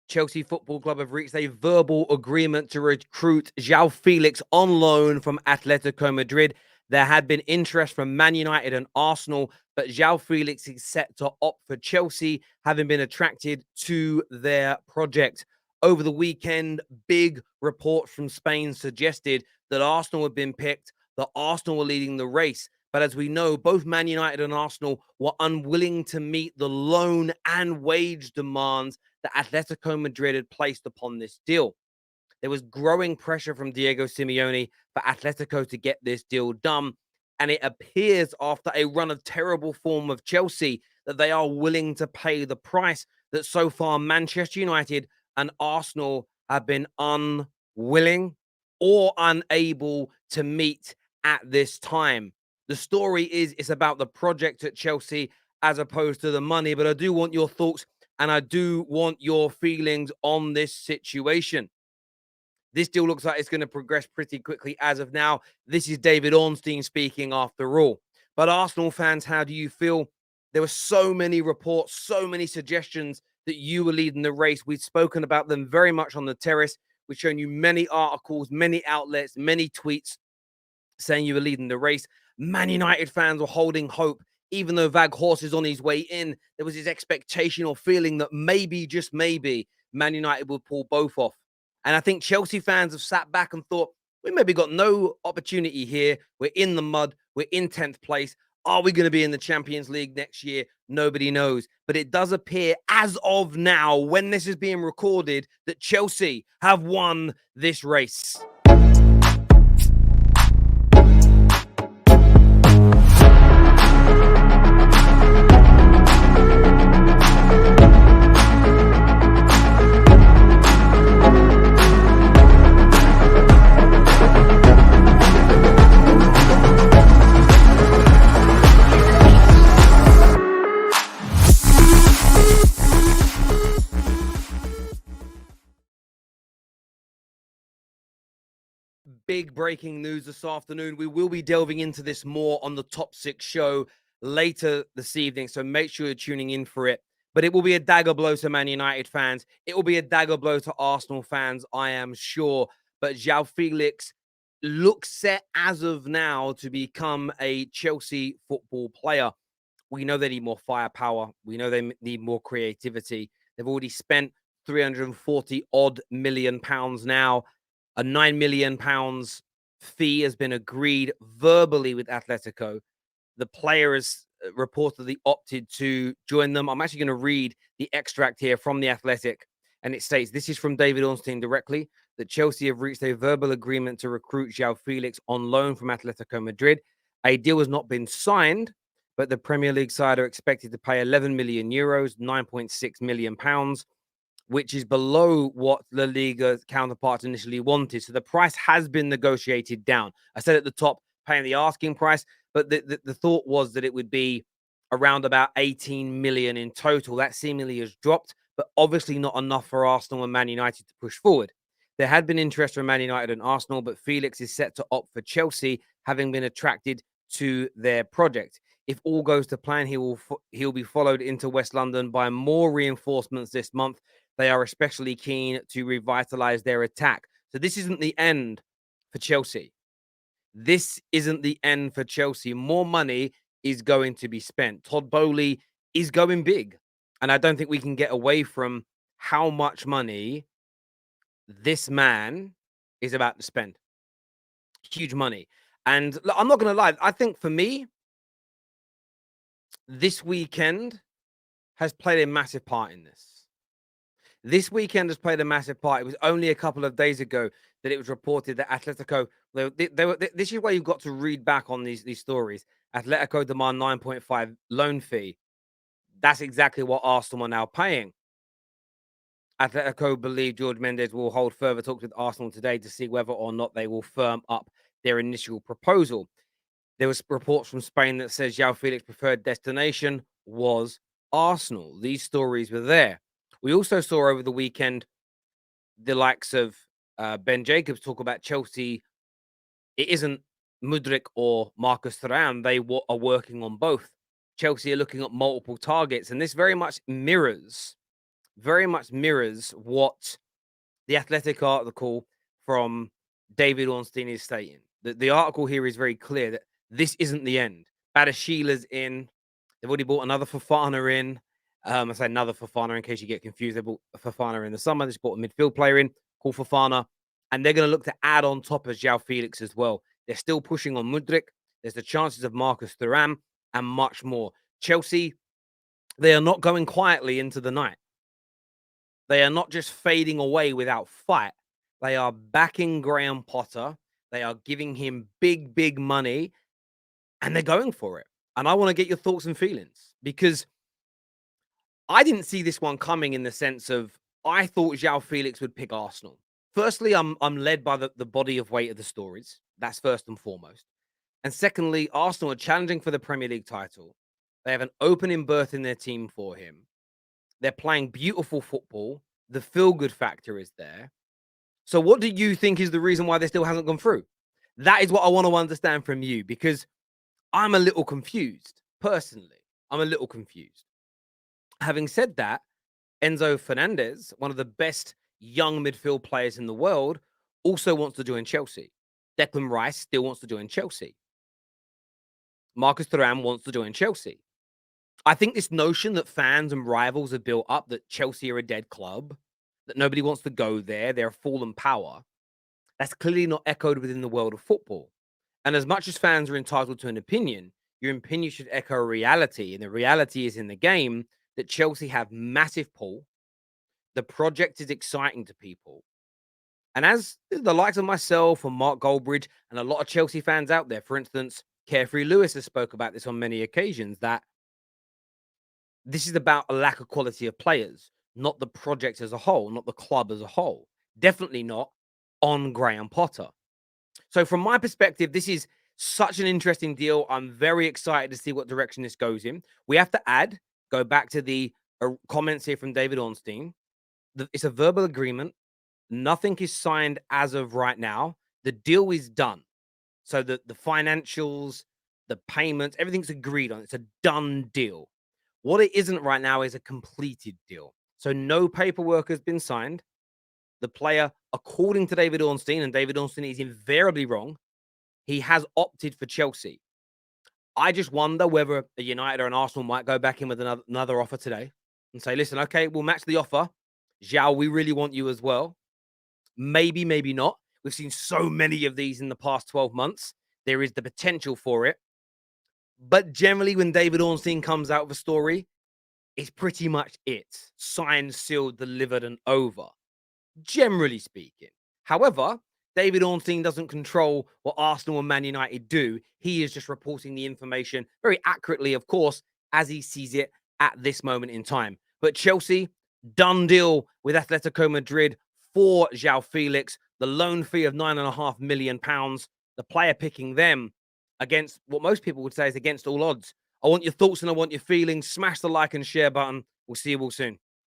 Chelsea Football Club have reached a verbal agreement to recruit Joao Felix on loan from Atletico Madrid. There had been interest from Man United and Arsenal, but Joao Felix is set to opt for Chelsea, having been attracted to their project. Over the weekend, big reports from Spain suggested that Arsenal had been picked, that Arsenal were leading the race. But as we know, both Man United and Arsenal were unwilling to meet the loan and wage demands that Atletico Madrid had placed upon this deal. There was growing pressure from Diego Simeone for Atletico to get this deal done. And it appears after a run of terrible form of Chelsea that they are willing to pay the price that so far Manchester United and Arsenal have been unwilling or unable to meet at this time. The story is it's about the project at Chelsea as opposed to the money, but I do want your thoughts and I do want your feelings on this situation. This deal looks like it's going to progress pretty quickly as of now. This is David Ornstein speaking after all. But Arsenal fans, how do you feel? There were so many reports, so many suggestions that you were leading the race. We've spoken about them very much on the terrace. We've shown you many articles, many outlets, many tweets saying you were leading the race. Man United fans were holding hope. Even though Horse is on his way in, there was this expectation or feeling that maybe, just maybe, Man United would pull both off. And I think Chelsea fans have sat back and thought, we maybe got no opportunity here. We're in the mud. We're in 10th place. Are we going to be in the Champions League next year? Nobody knows. But it does appear as of now, when this is being recorded, that Chelsea have won this race. Big breaking news this afternoon. We will be delving into this more on the Top 6 show later this evening, so make sure you're tuning in for it. But it will be a dagger blow to Man United fans. It will be a dagger blow to Arsenal fans, I am sure. But Joao Felix looks set as of now to become a Chelsea football player. We know they need more firepower. We know they need more creativity. They've already spent 340 odd million pounds now. A £9 million fee has been agreed verbally with Atletico. The player has reportedly opted to join them. I'm actually going to read the extract here from The Athletic. And it states, this is from David Ornstein directly, that Chelsea have reached a verbal agreement to recruit Joao Felix on loan from Atletico Madrid. A deal has not been signed, but the Premier League side are expected to pay 11 million euros, 9.6 million pounds, which is below what La Liga counterparts initially wanted. So the price has been negotiated down. I said at the top, paying the asking price, but the thought was that it would be around about 18 million in total. That seemingly has dropped, but obviously not enough for Arsenal and Man United to push forward. There had been interest from Man United and Arsenal, but Felix is set to opt for Chelsea, having been attracted to their project. If all goes to plan, he'll be followed into West London by more reinforcements this month. They are especially keen to revitalize their attack. So this isn't the end for Chelsea. This isn't the end for Chelsea. More money is going to be spent. Todd Boehly is going big. And I don't think we can get away from how much money this man is about to spend. Huge money. And look, I'm not going to lie. I think for me, this weekend has played a massive part in this. This weekend has played a massive part. It was only a couple of days ago that it was reported that Atletico, this is where you've got to read back on these stories. Atletico demand 9.5 loan fee. That's exactly what Arsenal are now paying. Atletico believe George Mendes will hold further talks with Arsenal today to see whether or not they will firm up their initial proposal. There was reports from Spain that says Joao Felix's preferred destination was Arsenal. These stories were there. We also saw over the weekend the likes of Ben Jacobs talk about Chelsea. It isn't Mudryk or Marcus Thuram. They are working on both. Chelsea are looking at multiple targets, and this very much mirrors very much mirrors what the Athletic article from David Ornstein is stating. The article here is very clear that this isn't the end. Badashila's in. They've already bought another Fofana in. I say another Fofana in case you get confused. They bought Fofana in the summer. They just bought a midfield player in called Fofana. And they're going to look to add on top of Joao Felix as well. They're still pushing on Mudryk. There's the chances of Marcus Thuram and much more. Chelsea, they are not going quietly into the night. They are not just fading away without fight. They are backing Graham Potter. They are giving him big, big money, and they're going for it. And I want to get your thoughts and feelings because I didn't see this one coming in the sense of I thought Joao Felix would pick Arsenal. Firstly, I'm led by the body of weight of the stories. That's first and foremost. And secondly, Arsenal are challenging for the Premier League title. They have an opening berth in their team for him. They're playing beautiful football. The feel-good factor is there. So what do you think is the reason why they still hasn't gone through? That is what I want to understand from you because I'm a little confused. Personally, I'm a little confused. Having said that, Enzo Fernandez, one of the best young midfield players in the world, also wants to join Chelsea. Declan Rice still wants to join Chelsea. Marcus Thuram wants to join Chelsea. I think this notion that fans and rivals have built up that Chelsea are a dead club, that nobody wants to go there, they're a fallen power, that's clearly not echoed within the world of football. And as much as fans are entitled to an opinion, your opinion should echo reality. And the reality is in the game that Chelsea have massive pull. The project is exciting to people. And as the likes of myself and Mark Goldbridge and a lot of Chelsea fans out there, for instance, Carefree Lewis has spoke about this on many occasions, that this is about a lack of quality of players, not the project as a whole, not the club as a whole. Definitely not on Graham Potter. So from my perspective, this is such an interesting deal. I'm very excited to see what direction this goes in. We have to go back to the comments here from David Ornstein. It's a verbal agreement. Nothing is signed as of right now. The deal is done. So the financials, the payments, everything's agreed on. It's a done deal. What it isn't right now is a completed deal. So no paperwork has been signed. The player, according to David Ornstein, and David Ornstein is invariably wrong, he has opted for Chelsea. I just wonder whether a United or an Arsenal might go back in with another offer today and say, listen, okay, we'll match the offer. Joao, we really want you as well. Maybe, maybe not. We've seen so many of these in the past 12 months. There is the potential for it. But generally, when David Ornstein comes out with a story, it's pretty much it. Signed, sealed, delivered, and over. Generally speaking. However, David Ornstein doesn't control what Arsenal and Man United do. He is just reporting the information very accurately, of course, as he sees it at this moment in time. But Chelsea, done deal with Atletico Madrid for Joao Felix. The loan fee of £9.5 million. The player picking them against what most people would say is against all odds. I want your thoughts and I want your feelings. Smash the like and share button. We'll see you all soon.